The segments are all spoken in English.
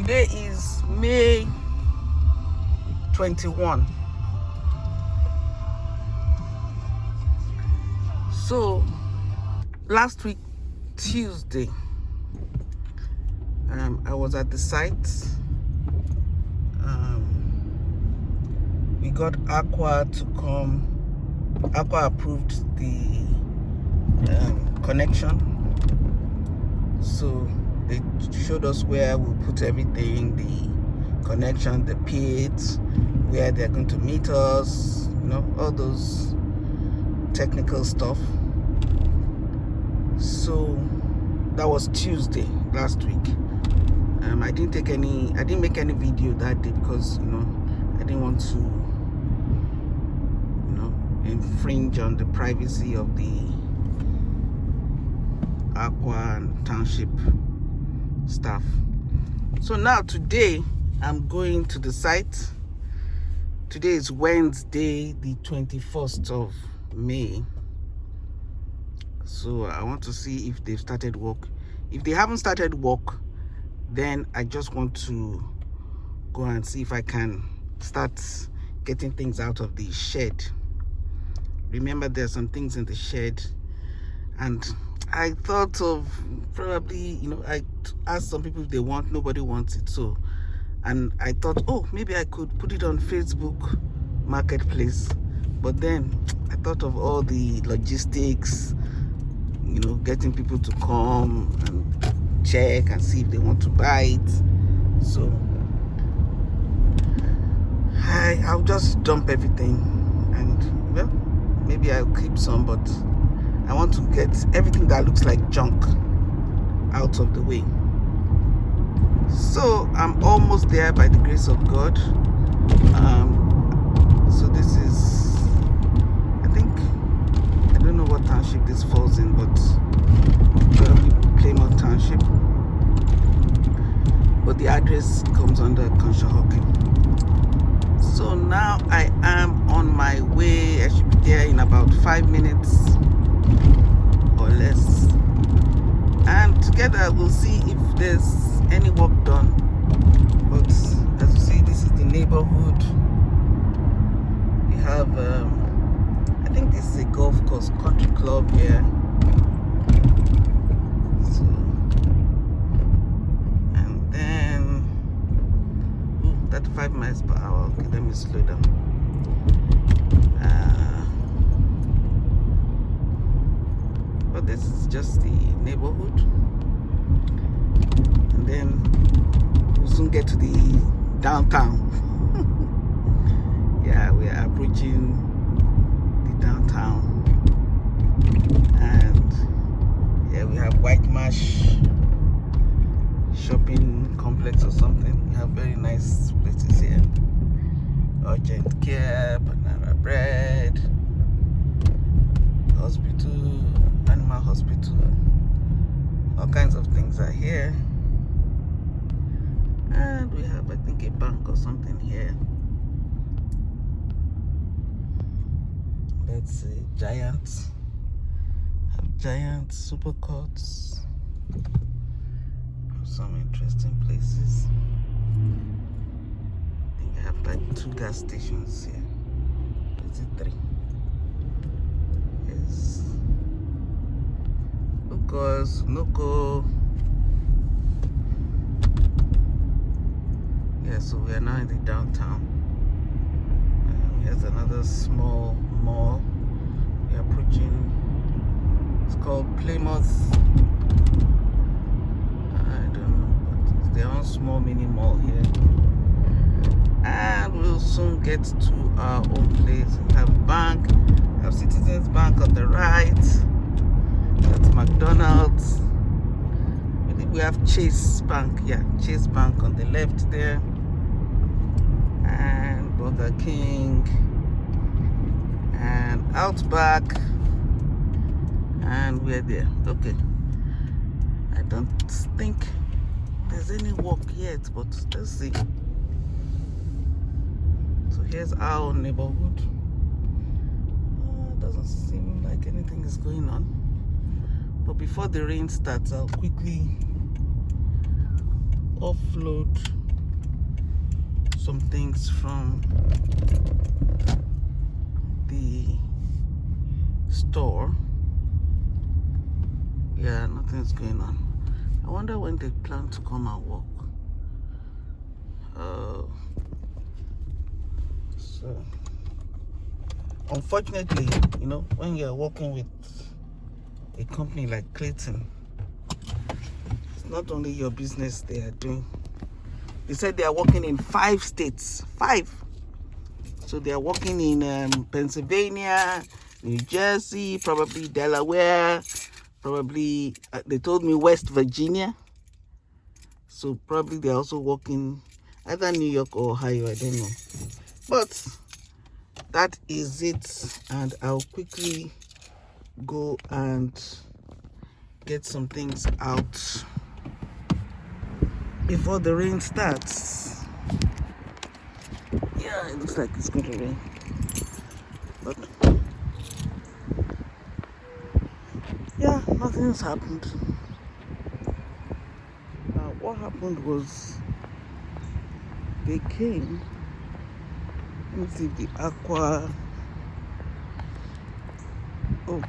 Today is May 21. So last week Tuesday, I was at the site. We got Aqua to come. Aqua approved the connection, so they showed us where we'll put everything, the connection, the pits, where they're going to meet us, all those technical stuff. So that was Tuesday last week. I didn't make any video that day because I didn't want to infringe on the privacy of the Aqua and Township staff. So now today I'm going to the site. Today is Wednesday, the 21st of May. So I want to see if they've started work. If they haven't started work, then I just want to go and see if I can start getting things out of the shed. Remember, there's some things in the shed, and I thought of probably, I asked some people if they want, nobody wants it. So, and I thought, maybe I could put it on Facebook Marketplace. But then I thought of all the logistics, getting people to come and check and see if they want to buy it. So I'll just dump everything, and well, maybe I'll keep some, but I want to get everything that looks like junk out of the way. So I'm almost there by the grace of God. So this is, I don't know what township this falls in, but probably Plymouth Township. But the address comes under Conshohocken. So now I am on my way. I should be there in about 5 minutes or less. And together we'll see if there's any work done. But as you see, this is the neighborhood. We have, I think this is a golf course, country club here. So, and then 35 miles per hour. Okay, let me slow down. But this is just the neighborhood, and then we'll soon get to the downtown. Yeah, we are approaching the downtown, and yeah, we have White Marsh shopping complex or something. We have very nice places here. Urgent care, banana bread, hospital, animal hospital, all kinds of things are here. And we have, I think, a bank or something here. That's a giant super courts. Some interesting places. I think I have like 2 gas stations here. Is it 3? Yes. Lucas, Nuko. Yeah, so we are now in the downtown. Here's another small mall. We are approaching. It's called Plymouth. Their own small mini mall here, and we'll soon get to our own place. We have bank, we have Citizens Bank on the right, that's McDonald's. I think we have Chase Bank, Chase Bank on the left there, and Burger King, and Outback, and we're there. Okay, I don't think there's any work yet, but let's see. So here's our neighborhood. Doesn't seem like anything is going on, but before the rain starts, I'll quickly offload some things from the store. Yeah, nothing's going on. I wonder when they plan to come and work. So unfortunately, you know, when you're working with a company like Clayton, it's not only your business they are doing. They said they are working in 5 states. 5. So they are working in Pennsylvania, New Jersey, probably Delaware, probably they told me West Virginia. So probably they're also working either New York or Ohio, I don't know. But that is it, and I'll quickly go and get some things out before the rain starts. Yeah, it looks like it's going to rain, but yeah, nothing's happened. What happened was they came. Let me see the aqua. Oh,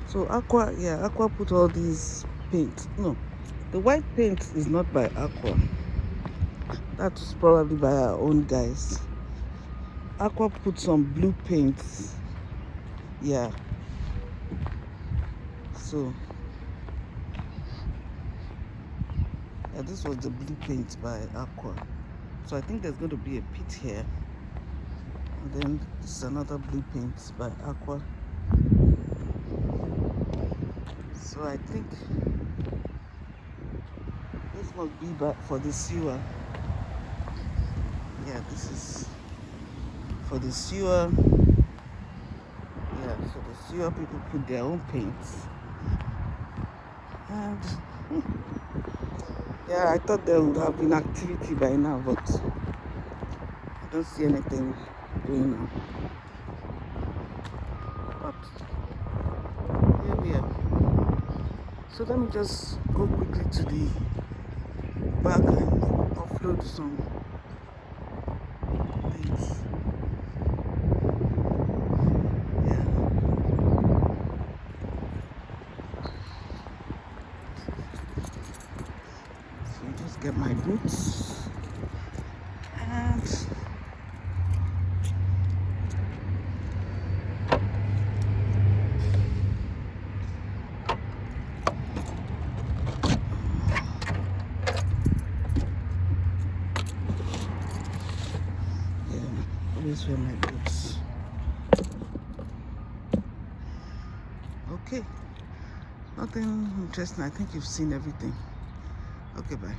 so Aqua put all these paint. No, the white paint is not by Aqua. That's probably by our own guys. Aqua put some blue paints. Yeah. So yeah, this was the blue paint by Aqua. So I think there's going to be a pit here. And then this is another blue paint by Aqua. So I think this must be for the sewer. Yeah, this is for the sewer. Yeah, so the sewer people put their own paints. And yeah, I thought there would have been activity by now, but I don't see anything going on. But here we are. So let me just go quickly to the back and offload some things. Yeah. So just get my boots and always wear my boots. Okay, nothing interesting. I think you've seen everything. Okay, bye.